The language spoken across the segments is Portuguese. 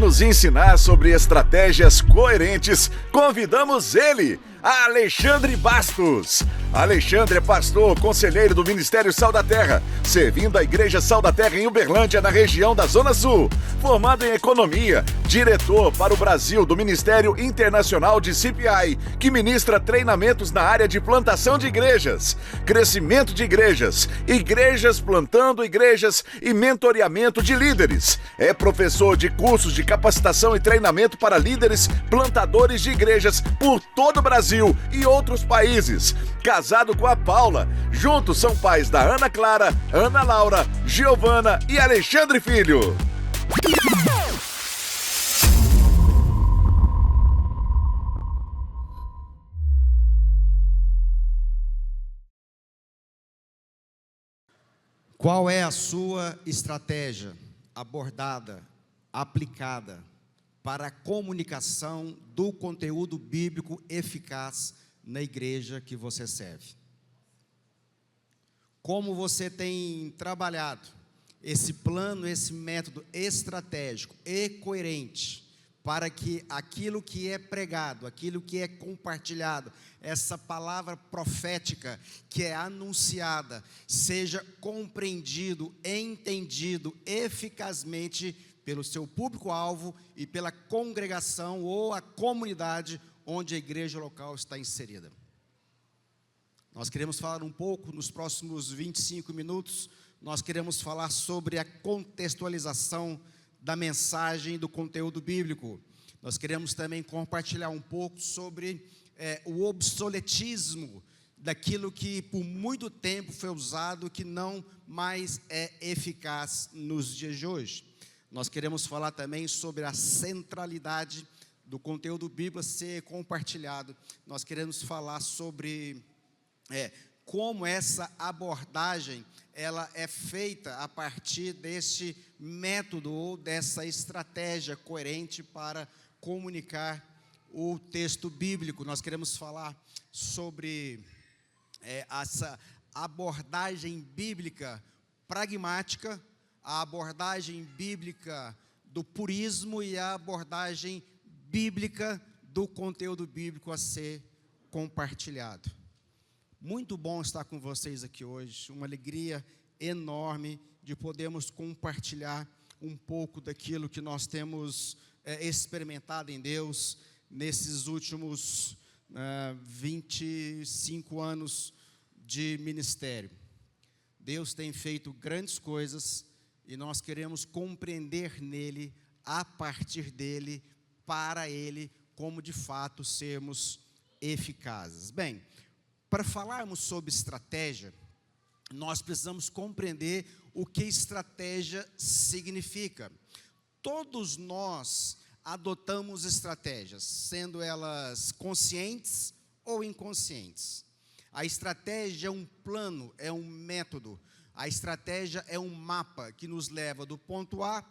nos ensinar sobre estratégias coerentes, convidamos ele, Alexandre Bastos. Alexandre é pastor, conselheiro do Ministério Sal da Terra, servindo a Igreja Sal da Terra em Uberlândia, na região da Zona Sul. Formado em Economia, diretor para o Brasil do Ministério Internacional de CPI, que ministra treinamentos na área de plantação de igrejas, crescimento de igrejas, igrejas plantando igrejas e mentoreamento de líderes. É professor de cursos de capacitação e treinamento para líderes plantadores de igrejas por todo o Brasil e outros países. Casado com a Paula, juntos são pais da Ana Clara, Ana Laura, Giovana e Alexandre Filho. Qual é a sua estratégia abordada, aplicada para a comunicação do conteúdo bíblico eficaz na igreja que você serve? Como você tem trabalhado esse plano, esse método estratégico e coerente para que aquilo que é pregado, aquilo que é compartilhado, essa palavra profética que é anunciada, seja compreendido, entendido eficazmente pelo seu público-alvo e pela congregação ou a comunidade onde a igreja local está inserida. Nós queremos falar um pouco, nos próximos 25 minutos, nós queremos falar sobre a contextualização da mensagem do conteúdo bíblico. Nós queremos também compartilhar um pouco sobre o obsoletismo daquilo que por muito tempo foi usado, que não mais é eficaz nos dias de hoje. Nós queremos falar também sobre a centralidade do conteúdo bíblico a ser compartilhado. Nós queremos falar sobre como essa abordagem ela é feita a partir deste método ou dessa estratégia coerente para comunicar o texto bíblico. Nós queremos falar sobre essa abordagem bíblica pragmática, a abordagem bíblica do purismo e a abordagem bíblica do conteúdo bíblico a ser compartilhado. Muito bom estar com vocês aqui hoje, uma alegria enorme de podermos compartilhar um pouco daquilo que nós temos experimentado em Deus nesses últimos 25 anos de ministério. Deus tem feito grandes coisas e nós queremos compreender nele, a partir dele, para ele, como de fato sermos eficazes. Bem, para falarmos sobre estratégia, nós precisamos compreender o que estratégia significa. Todos nós adotamos estratégias, sendo elas conscientes ou inconscientes. A estratégia é um plano, é um método. A estratégia é um mapa que nos leva do ponto A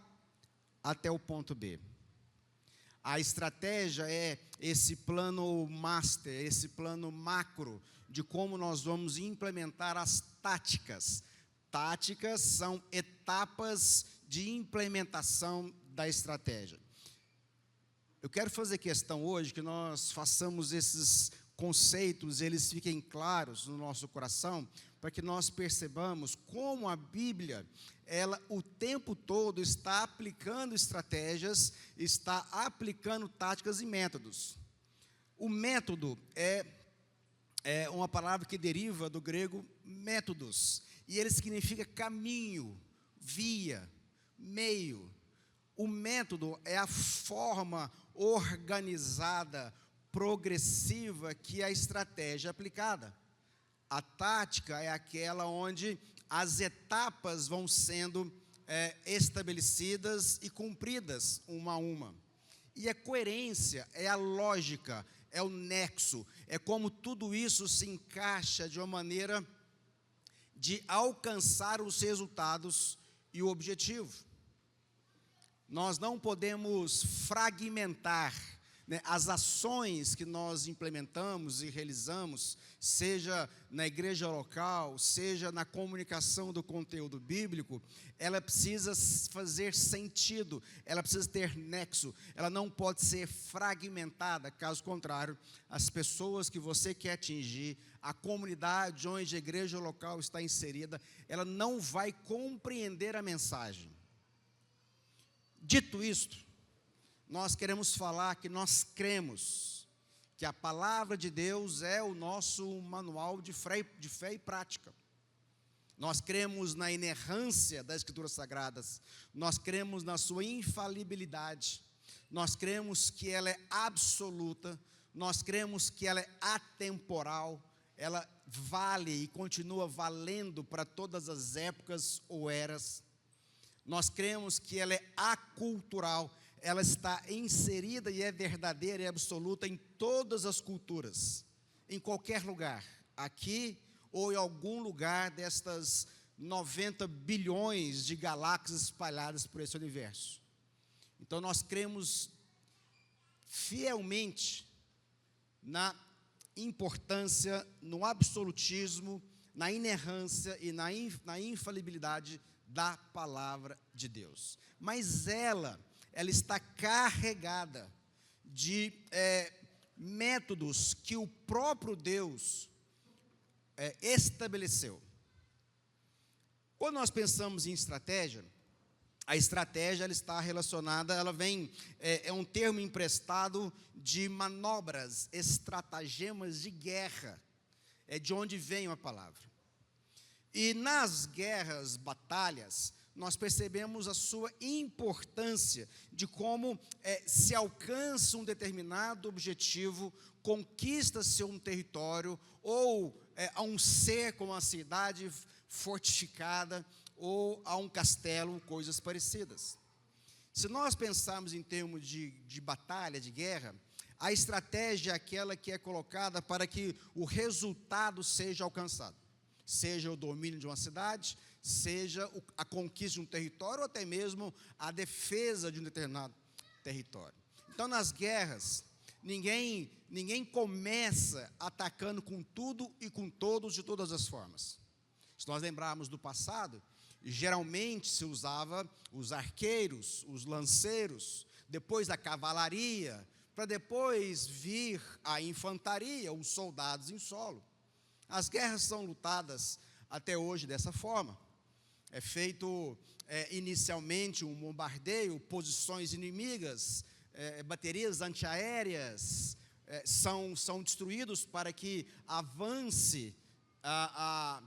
até o ponto B. A estratégia é esse plano master, esse plano macro, de como nós vamos implementar as táticas. Táticas são etapas de implementação da estratégia. Eu quero fazer questão hoje que nós façamos esses conceitos, eles fiquem claros no nosso coração, para que nós percebamos como a Bíblia, ela o tempo todo está aplicando estratégias, está aplicando táticas e métodos. O método é uma palavra que deriva do grego métodos, e ele significa caminho, via, meio. O método é a forma organizada, progressiva que a estratégia é aplicada. A tática é aquela onde as etapas vão sendo estabelecidas e cumpridas uma a uma. E a coerência é a lógica, é o nexo, é como tudo isso se encaixa de uma maneira de alcançar os resultados e o objetivo. Nós não podemos fragmentar, né, as ações que nós implementamos e realizamos, seja na igreja local, seja na comunicação do conteúdo bíblico, ela precisa fazer sentido, ela precisa ter nexo, ela não pode ser fragmentada, caso contrário, as pessoas que você quer atingir, a comunidade onde a igreja local está inserida, ela não vai compreender a mensagem. Dito isto, nós queremos falar que nós cremos que a palavra de Deus é o nosso manual de fé e prática. Nós cremos na inerrância das Escrituras Sagradas, nós cremos na sua infalibilidade, nós cremos que ela é absoluta, nós cremos que ela é atemporal, ela vale e continua valendo para todas as épocas ou eras. Nós cremos que ela é acultural, ela está inserida e é verdadeira e absoluta em todas as culturas, em qualquer lugar, aqui ou em algum lugar destas 90 bilhões de galáxias espalhadas por esse universo. Então nós cremos fielmente na importância, no absolutismo, na inerrância e na infalibilidade da palavra de Deus. Mas ela está carregada de métodos que o próprio Deus estabeleceu. Quando nós pensamos em estratégia, a estratégia ela está relacionada, ela vem, é um termo emprestado de manobras, estratagemas de guerra, é de onde vem a palavra. E nas guerras, batalhas, nós percebemos a sua importância de como se alcança um determinado objetivo, conquista-se um território, ou a um ser como uma cidade fortificada, ou a um castelo, coisas parecidas. Se nós pensarmos em termos de batalha, de guerra, a estratégia é aquela que é colocada para que o resultado seja alcançado. Seja o domínio de uma cidade, seja a conquista de um território, ou até mesmo a defesa de um determinado território. Então, nas guerras, ninguém começa atacando com tudo e com todos, de todas as formas. Se nós lembrarmos do passado, geralmente se usava os arqueiros, os lanceiros, depois a cavalaria, para depois vir a infantaria, os soldados em solo. As guerras são lutadas até hoje dessa forma. É feito inicialmente um bombardeio, posições inimigas, baterias antiaéreas são destruídos para que avance a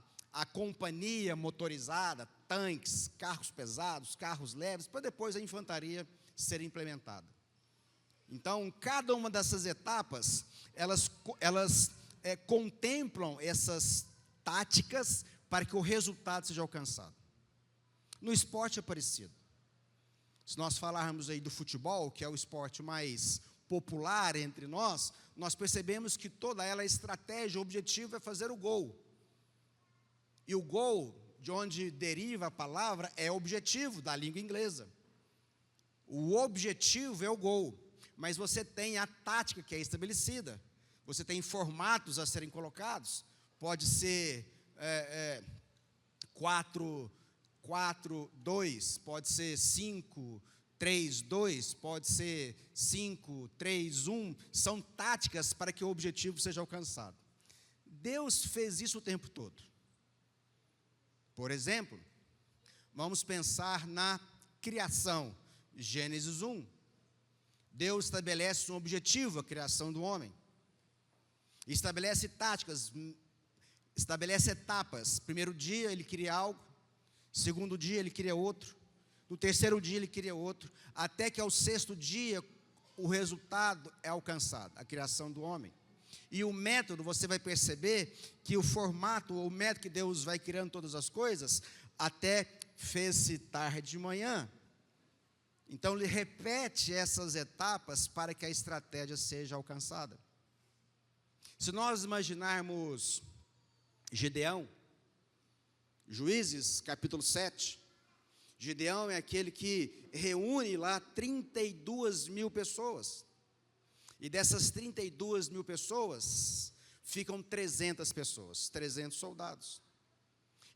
companhia motorizada, tanques, carros pesados, carros leves, para depois a infantaria ser implementada. Então, cada uma dessas etapas, elas contemplam essas táticas para que o resultado seja alcançado. No esporte é parecido. Se nós falarmos aí do futebol, que é o esporte mais popular entre nós percebemos que toda ela, a estratégia, o objetivo é fazer o gol. E o gol, de onde deriva a palavra, é objetivo, da língua inglesa. O objetivo é o gol, mas você tem a tática que é estabelecida. Você tem formatos a serem colocados. Pode ser 4-2, pode ser 5-3-2, pode ser 5-3-1. São táticas para que o objetivo seja alcançado. Deus fez isso o tempo todo. Por exemplo, vamos pensar na criação. Gênesis 1. Deus estabelece um objetivo, a criação do homem. Estabelece táticas, estabelece etapas. Primeiro dia ele cria algo, segundo dia ele cria outro, no terceiro dia ele cria outro, até que ao sexto dia o resultado é alcançado, a criação do homem. E o método, você vai perceber que o formato, o método que Deus vai criando todas as coisas, até fez-se tarde de manhã. Então ele repete essas etapas para que a estratégia seja alcançada. Se nós imaginarmos Gideão, Juízes, capítulo 7, Gideão é aquele que reúne lá 32 mil pessoas. E dessas 32 mil pessoas, ficam 300 pessoas, 300 soldados.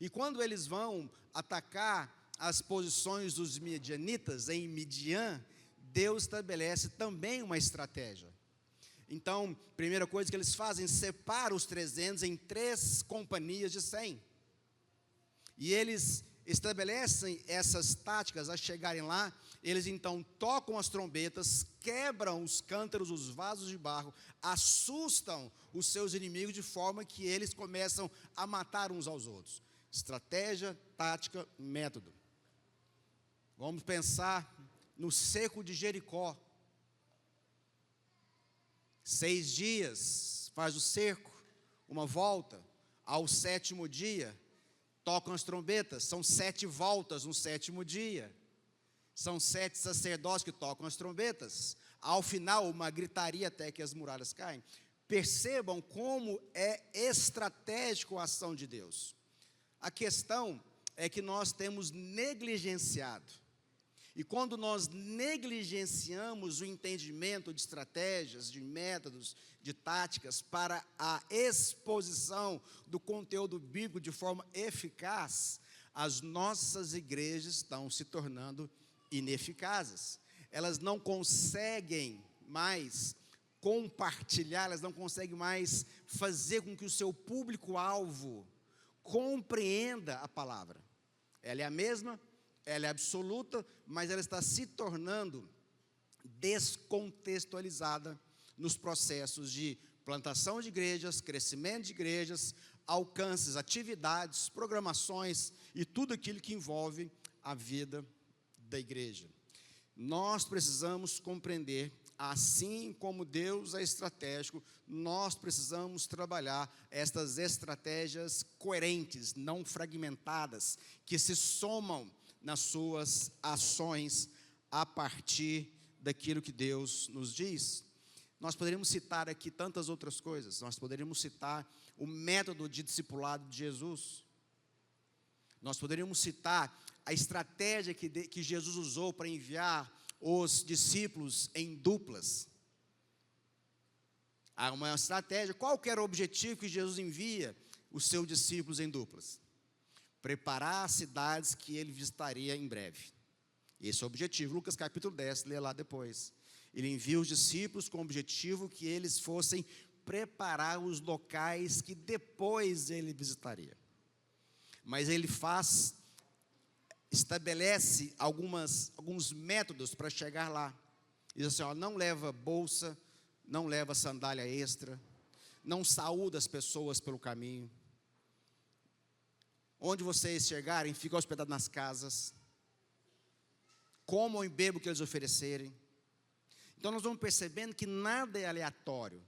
E quando eles vão atacar as posições dos midianitas em Midian, Deus estabelece também uma estratégia. Então, primeira coisa que eles fazem, separa os 300 em 3 companhias de 100. E eles estabelecem essas táticas. A chegarem lá, eles então tocam as trombetas, quebram os cântaros, os vasos de barro, assustam os seus inimigos de forma que eles começam a matar uns aos outros. Estratégia, tática, método. Vamos pensar no cerco de Jericó. 6 dias faz o cerco, uma volta. Ao 7º dia, tocam as trombetas. São 7 voltas no 7º dia. São 7 sacerdotes que tocam as trombetas. Ao final, uma gritaria até que as muralhas caem. Percebam como é estratégico a ação de Deus. A questão é que nós temos negligenciado. E quando nós negligenciamos o entendimento de estratégias, de métodos, de táticas para a exposição do conteúdo bíblico de forma eficaz, as nossas igrejas estão se tornando ineficazes. Elas não conseguem mais compartilhar, elas não conseguem mais fazer com que o seu público-alvo compreenda a palavra. Ela é a mesma, ela é absoluta, mas ela está se tornando descontextualizada nos processos de plantação de igrejas, crescimento de igrejas, alcances, atividades, programações e tudo aquilo que envolve a vida da igreja. Nós precisamos compreender, assim como Deus é estratégico, nós precisamos trabalhar estas estratégias coerentes, não fragmentadas, que se somam nas suas ações a partir daquilo que Deus nos diz. Nós poderíamos citar aqui tantas outras coisas. Nós poderíamos citar o método de discipulado de Jesus. Nós poderíamos citar a estratégia que Jesus usou para enviar os discípulos em duplas. Há uma estratégia. Qual que era o objetivo que Jesus envia os seus discípulos em duplas? Preparar as cidades que ele visitaria em breve. Esse é o objetivo. Lucas capítulo 10, lê lá depois. Ele envia os discípulos com o objetivo que eles fossem preparar os locais que depois ele visitaria. Mas ele estabelece alguns métodos para chegar lá. Diz assim, não leva bolsa, não leva sandália extra, não saúda as pessoas pelo caminho. Onde vocês chegarem, ficam hospedados nas casas, comam e bebam o que eles oferecerem. Então nós vamos percebendo que nada é aleatório.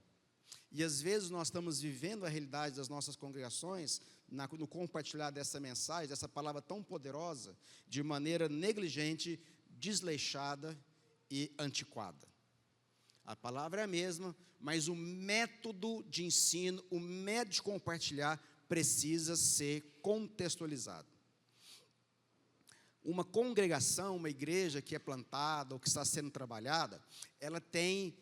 E às vezes nós estamos vivendo a realidade das nossas congregações, no compartilhar dessa mensagem, dessa palavra tão poderosa, de maneira negligente, desleixada e antiquada. A palavra é a mesma, mas o método de ensino, o método de compartilhar, precisa ser contextualizado. Uma congregação, uma igreja que é plantada ou que está sendo trabalhada, ela tem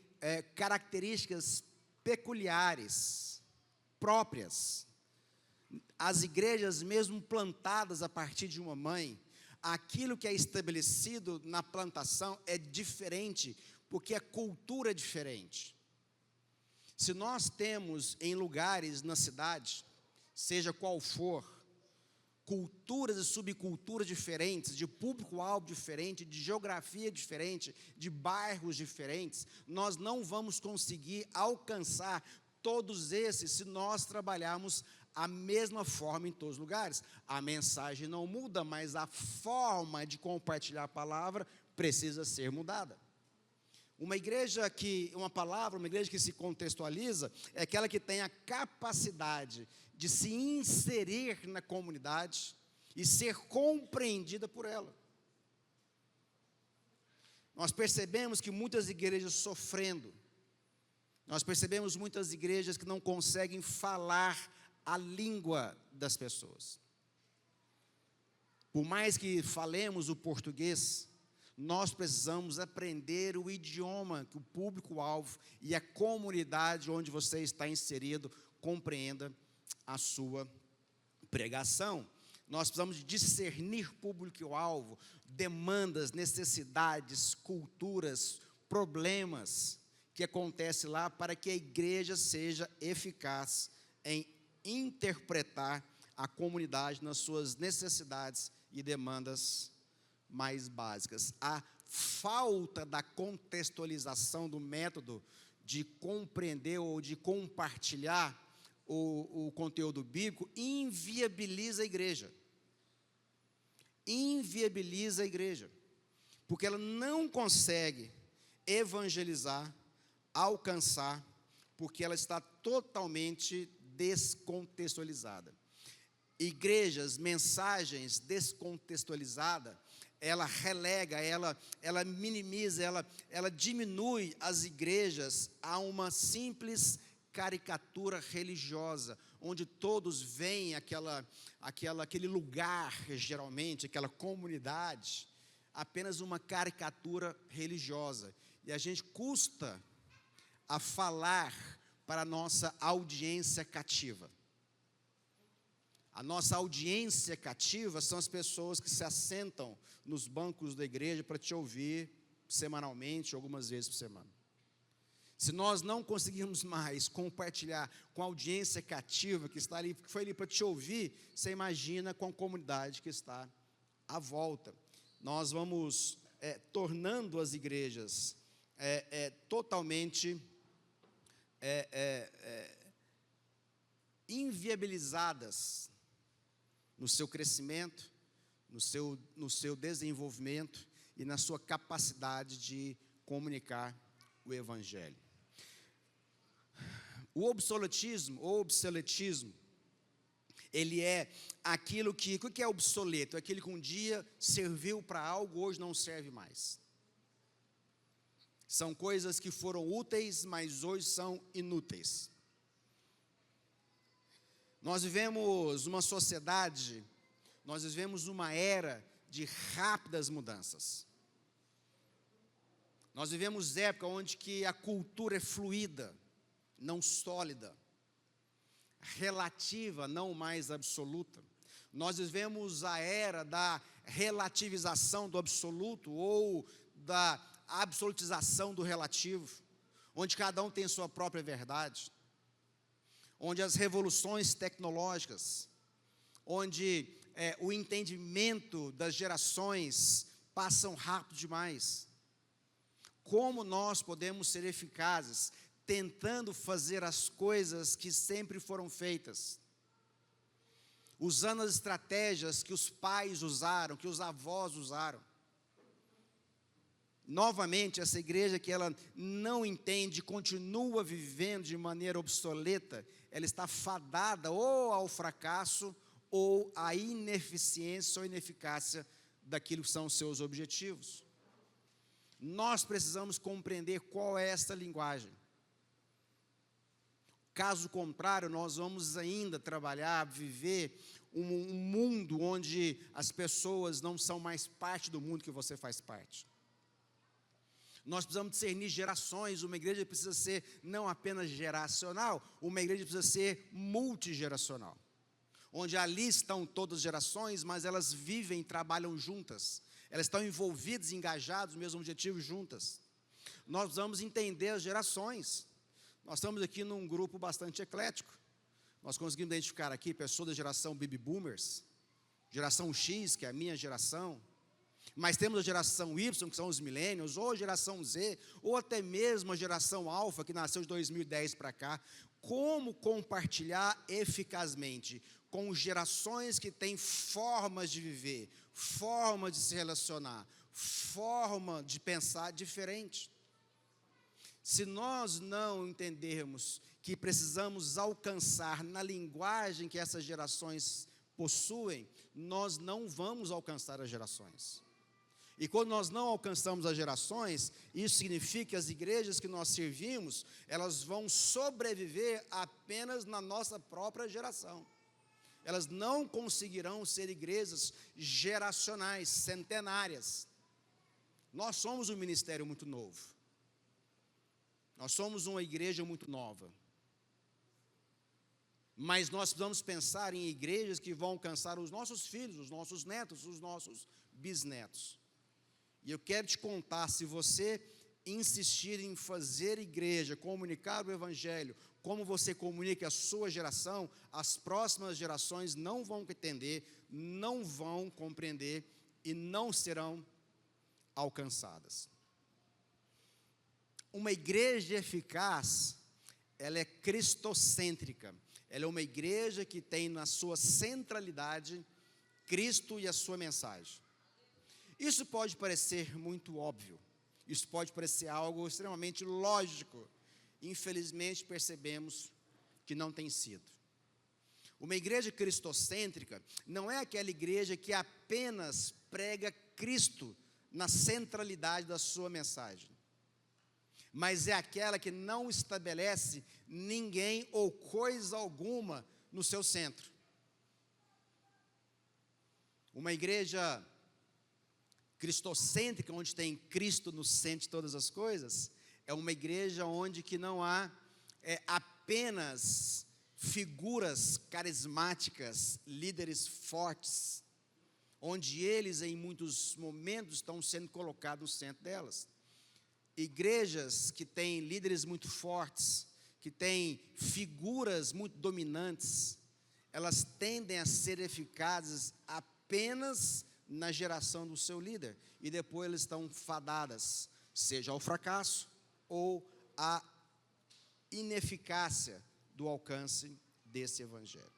características peculiares, próprias. As igrejas, mesmo plantadas a partir de uma mãe, aquilo que é estabelecido na plantação é diferente, porque a cultura é diferente. Se nós temos em lugares na cidade, seja qual for, culturas e subculturas diferentes, de público-alvo diferente, de geografia diferente, de bairros diferentes, nós não vamos conseguir alcançar todos esses se nós trabalharmos a mesma forma em todos os lugares. A mensagem não muda, mas a forma de compartilhar a palavra precisa ser mudada. Uma igreja que se contextualiza, é aquela que tem a capacidade de se inserir na comunidade e ser compreendida por ela. Nós percebemos que muitas igrejas sofrendo, nós percebemos muitas igrejas que não conseguem falar a língua das pessoas. Por mais que falemos o português, nós precisamos aprender o idioma que o público-alvo e a comunidade onde você está inserido compreenda a sua pregação. Nós precisamos discernir público-alvo, demandas, necessidades, culturas, problemas que acontecem lá, para que a igreja seja eficaz em interpretar a comunidade nas suas necessidades e demandas mais básicas. A falta da contextualização do método de compreender ou de compartilhar o conteúdo bíblico inviabiliza a igreja. Inviabiliza a igreja, porque ela não consegue evangelizar, alcançar, porque ela está totalmente descontextualizada. Igrejas, mensagens descontextualizadas, ela relega, ela minimiza, ela diminui as igrejas a uma simples caricatura religiosa, onde todos veem aquele lugar, geralmente, aquela comunidade, apenas uma caricatura religiosa. E a gente custa a falar para a nossa audiência cativa. A nossa audiência cativa são as pessoas que se assentam nos bancos da igreja para te ouvir semanalmente, algumas vezes por semana. Se nós não conseguirmos mais compartilhar com a audiência cativa que está ali, que foi ali para te ouvir, você imagina com a comunidade que está à volta. Nós vamos tornando as igrejas totalmente inviabilizadas no seu crescimento, no seu desenvolvimento e na sua capacidade de comunicar o Evangelho. O obsoletismo, ele é aquilo que... O que é obsoleto? É aquele que um dia serviu para algo, hoje não serve mais. São coisas que foram úteis, mas hoje são inúteis. Nós vivemos uma sociedade, nós vivemos uma era de rápidas mudanças. Nós vivemos época onde que a cultura é fluida, não sólida, relativa, não mais absoluta. Nós vivemos a era da relativização do absoluto ou da absolutização do relativo, onde cada um tem sua própria verdade, onde as revoluções tecnológicas, onde o entendimento das gerações passam rápido demais. Como nós podemos ser eficazes tentando fazer as coisas que sempre foram feitas, usando as estratégias que os pais usaram, que os avós usaram? Novamente, essa igreja que ela não entende, continua vivendo de maneira obsoleta, ela está fadada ou ao fracasso ou à ineficiência ou ineficácia daquilo que são os seus objetivos. Nós precisamos compreender qual é esta linguagem. Caso contrário, nós vamos ainda trabalhar, viver um mundo onde as pessoas não são mais parte do mundo que você faz parte. Nós precisamos discernir gerações. Uma igreja precisa ser não apenas geracional, uma igreja precisa ser multigeracional, onde ali estão todas as gerações, mas elas vivem e trabalham juntas, elas estão envolvidas, engajadas no mesmo objetivo juntas. Nós precisamos entender as gerações. Nós estamos aqui num grupo bastante eclético. Nós conseguimos identificar aqui pessoas da geração Baby Boomers, geração X, que é a minha geração, mas temos a geração Y, que são os millennials, ou a geração Z, ou até mesmo a geração Alpha, que nasceu de 2010 para cá. Como compartilhar eficazmente com gerações que têm formas de viver, forma de se relacionar, forma de pensar diferente? Se nós não entendermos que precisamos alcançar na linguagem que essas gerações possuem, nós não vamos alcançar as gerações. E quando nós não alcançamos as gerações, isso significa que as igrejas que nós servimos, elas vão sobreviver apenas na nossa própria geração. Elas não conseguirão ser igrejas geracionais, centenárias. Nós somos um ministério muito novo. Nós somos uma igreja muito nova. Mas nós precisamos pensar em igrejas que vão alcançar os nossos filhos, os nossos netos, os nossos bisnetos. E eu quero te contar, se você insistir em fazer igreja, comunicar o evangelho, como você comunica a sua geração, as próximas gerações não vão entender, não vão compreender e não serão alcançadas. Uma igreja eficaz, ela é cristocêntrica. Ela é uma igreja que tem na sua centralidade Cristo e a sua mensagem. Isso pode parecer muito óbvio. Isso pode parecer algo extremamente lógico. Infelizmente, percebemos que não tem sido. Uma igreja cristocêntrica não é aquela igreja que apenas prega Cristo na centralidade da sua mensagem, mas é aquela que não estabelece ninguém ou coisa alguma no seu centro. Uma igreja cristocêntrica, onde tem Cristo no centro de todas as coisas, é uma igreja onde que não há apenas figuras carismáticas, líderes fortes, onde eles em muitos momentos estão sendo colocados no centro delas. Igrejas que têm líderes muito fortes, que têm figuras muito dominantes, elas tendem a ser eficazes apenas na geração do seu líder, e depois elas estão fadadas, seja ao fracasso ou à ineficácia do alcance desse evangelho.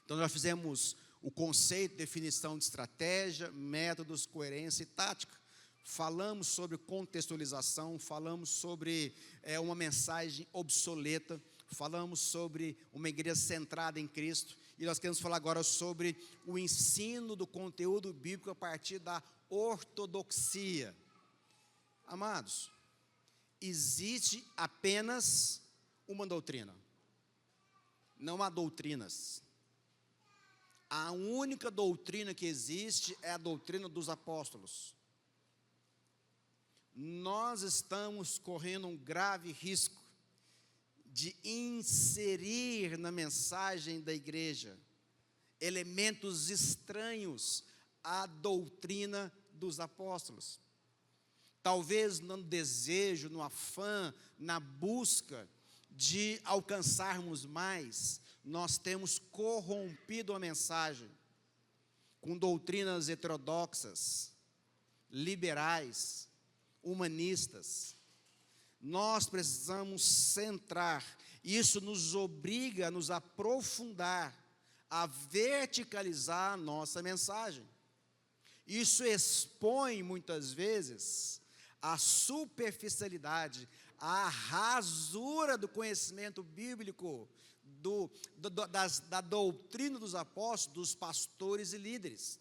Então nós fizemos o conceito, definição de estratégia, métodos, coerência e tática. Falamos sobre contextualização, falamos sobre uma mensagem obsoleta, falamos sobre uma igreja centrada em Cristo, e nós queremos falar agora sobre o ensino do conteúdo bíblico a partir da ortodoxia. Amados, existe apenas uma doutrina, não há doutrinas. A única doutrina que existe é a doutrina dos apóstolos. Nós estamos correndo um grave risco de inserir na mensagem da igreja elementos estranhos à doutrina dos apóstolos. Talvez no desejo, no afã, na busca de alcançarmos mais, nós temos corrompido a mensagem com doutrinas heterodoxas, liberais, humanistas. Nós precisamos centrar, isso nos obriga a nos aprofundar, a verticalizar a nossa mensagem. Isso expõe muitas vezes a superficialidade, a rasura do conhecimento bíblico, da doutrina dos apóstolos, dos pastores e líderes.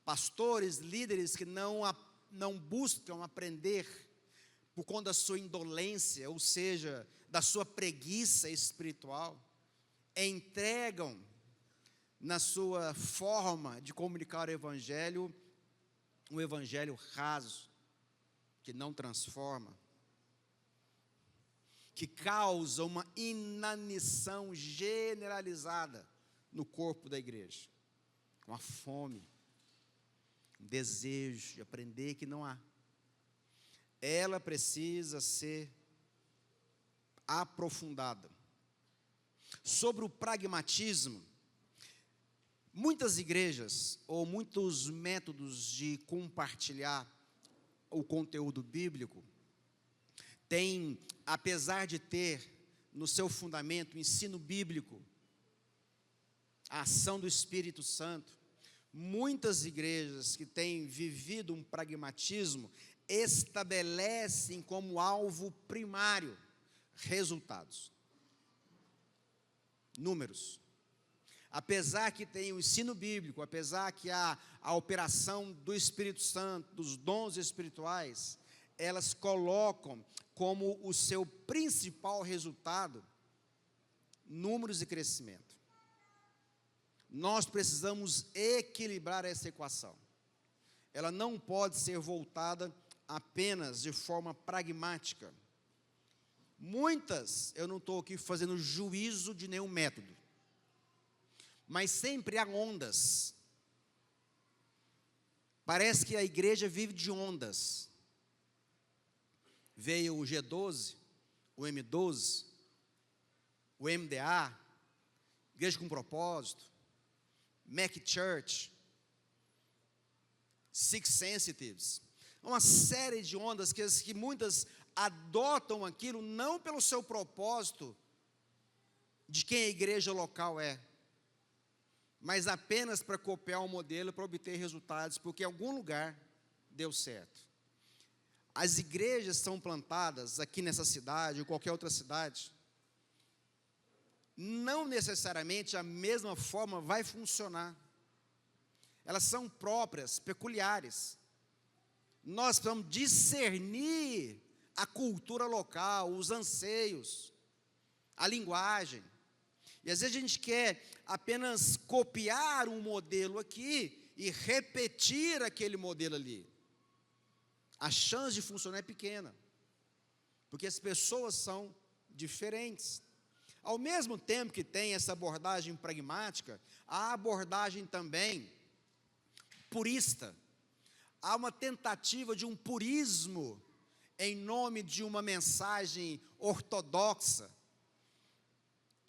Pastores, líderes que não buscam aprender por conta da sua indolência, ou seja, da sua preguiça espiritual, entregam na sua forma de comunicar o evangelho, um evangelho raso, que não transforma, que causa uma inanição generalizada no corpo da igreja, uma fome, um desejo de aprender que não há. Ela precisa ser aprofundada. Sobre o pragmatismo, muitas igrejas, ou muitos métodos de compartilhar o conteúdo bíblico, têm, apesar de ter no seu fundamento o ensino bíblico, a ação do Espírito Santo, muitas igrejas que têm vivido um pragmatismo estabelecem como alvo primário resultados, números. Apesar que tem o ensino bíblico, apesar que há a operação do Espírito Santo, dos dons espirituais, elas colocam como o seu principal resultado números e crescimento. nós precisamos equilibrar essa equação. Ela não pode ser voltada apenas de forma pragmática. Eu não estou aqui fazendo juízo de nenhum método, mas sempre há ondas. Parece que a igreja vive de ondas. Veio o G12, o M12, o MDA, Igreja com Propósito, Mac Church, Six Sensitives, uma série de ondas que muitas adotam aquilo não pelo seu propósito de quem a igreja local é, mas apenas para copiar um modelo para obter resultados, porque em algum lugar deu certo. As igrejas são plantadas aqui nessa cidade ou qualquer outra cidade, não necessariamente a mesma forma vai funcionar. Elas são próprias, peculiares. Nós precisamos discernir a cultura local, os anseios, a linguagem. E às vezes a gente quer apenas copiar um modelo aqui e repetir aquele modelo ali. A chance de funcionar é pequena, porque as pessoas são diferentes. Ao mesmo tempo que tem essa abordagem pragmática, há a abordagem também purista. Há uma tentativa de um purismo em nome de uma mensagem ortodoxa,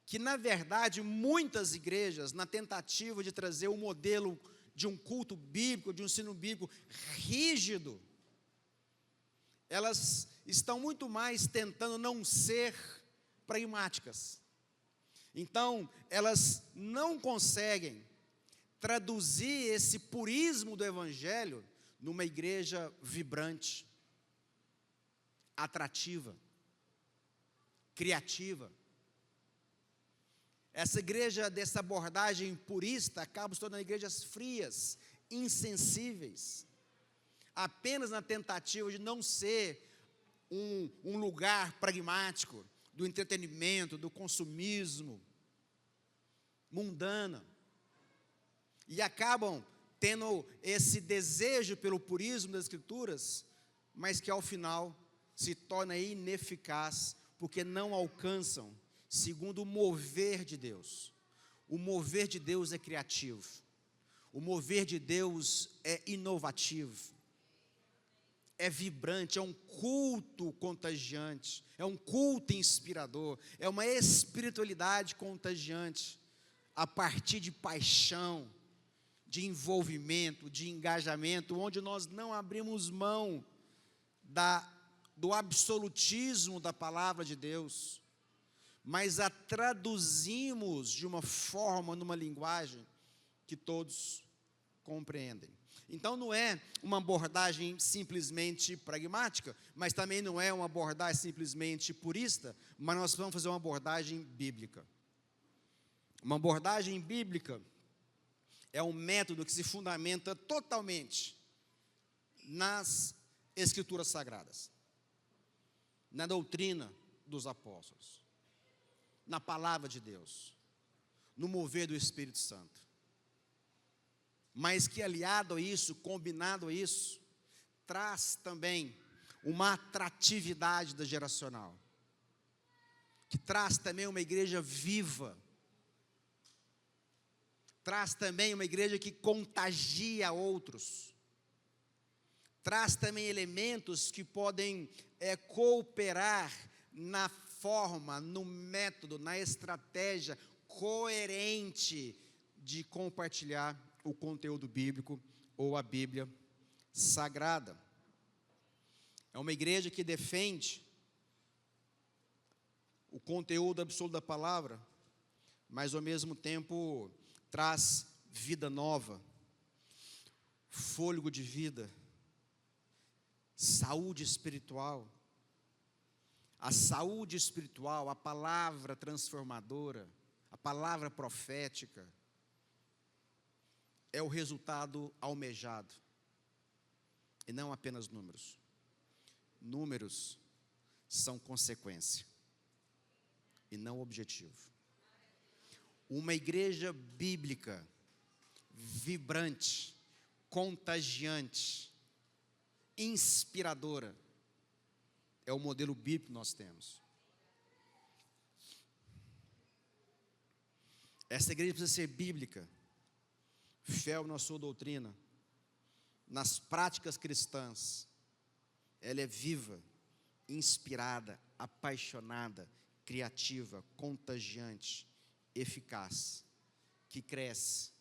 que na verdade muitas igrejas, na tentativa de trazer um modelo de um culto bíblico, de um ensino bíblico rígido, elas estão muito mais tentando não ser pragmáticas. Então, elas não conseguem traduzir esse purismo do Evangelho numa igreja vibrante, atrativa, criativa. Essa igreja dessa abordagem purista acaba se tornando igrejas frias, insensíveis, apenas na tentativa de não ser um lugar pragmático, do entretenimento, do consumismo, mundana. E acabam tendo esse desejo pelo purismo das Escrituras, mas que ao final se torna ineficaz, porque não alcançam segundo o mover de Deus. O mover de Deus é criativo, o mover de Deus é inovativo, é vibrante, é um culto contagiante, é um culto inspirador, é uma espiritualidade contagiante, a partir de paixão, de envolvimento, de engajamento, onde nós não abrimos mão do absolutismo da palavra de Deus, mas a traduzimos de uma forma, numa linguagem que todos compreendem. Então não é uma abordagem simplesmente pragmática, mas também não é uma abordagem simplesmente purista, mas nós vamos fazer uma abordagem bíblica. Uma abordagem bíblica é um método que se fundamenta totalmente nas Escrituras Sagradas, na doutrina dos apóstolos, na palavra de Deus, no mover do Espírito Santo. Mas que aliado a isso, combinado a isso, traz também uma atratividade da geracional, que traz também uma igreja viva, traz também uma igreja que contagia outros, traz também elementos que podem cooperar na forma, no método, na estratégia coerente de compartilhar o conteúdo bíblico ou a Bíblia Sagrada. É uma igreja que defende o conteúdo absoluto da palavra, mas ao mesmo tempo traz vida nova, fôlego de vida, saúde espiritual. A saúde espiritual, a palavra transformadora, a palavra profética, é o resultado almejado, e não apenas números. Números são consequência, e não objetivo. Uma igreja bíblica vibrante, contagiante, inspiradora. É o modelo bíblico que nós temos. Essa igreja precisa ser bíblica, fiel na sua doutrina, nas práticas cristãs. Ela é viva, inspirada, apaixonada, criativa, contagiante, eficaz, que cresce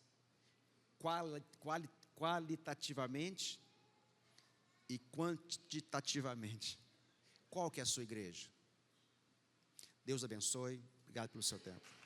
qualitativamente e quantitativamente. Qual que é a sua igreja? Deus abençoe. Obrigado pelo seu tempo.